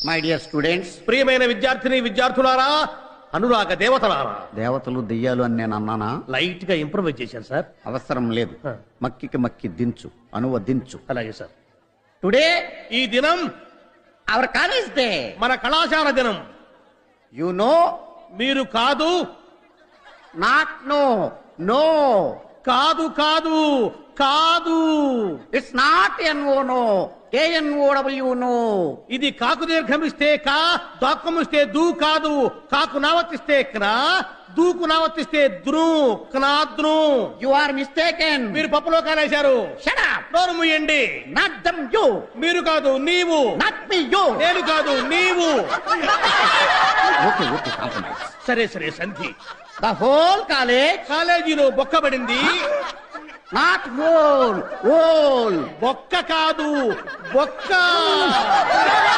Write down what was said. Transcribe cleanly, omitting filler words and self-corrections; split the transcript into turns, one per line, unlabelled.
My dear students,
ప్రియమైన విద్యార్థిని విద్యార్థులారా, అనురాగ దేవతలారా.
దేవతలు దెయ్యాలు అని నేను అన్నానా?
లైట్ గా ఇంప్రూవైజ్ చేశాను సార్.
అవసరం లేదు. మక్కికి మక్కి దించు, అనువదించు.
అలాగే సార్.
టుడే
ఈ దినం
అవర్ కాలేజ్ డే.
మన కళాశాల దినం.
యు నో,
మీరు కాదు,
నాట్ నో, నో,
కాదు కాదు కాదు.
It's not N O no, KNOW no.
ఇది కాకు దీర్ఘమిస్తే కా, దాక్కమిస్తే దూ కాదు. కాకు నావర్తిస్తే క్నా, దూకు నావర్తిస్తే ద్రు, క్నాద్రు.
You are mistaken.
మీరు పప్పులో కాలేశారు.
Shut up.
నోరు మూయండి.
Not dum you.
మీరు కాదు నీవు.
Not me you.
నేను కాదు నీవు.
Okay okay, compromise.
సరే సరే సంధి.
The whole college.
కాలేజీలో బొక్కబడింది.
Not whole, whole.
బొక్క కాదు, బొక్క.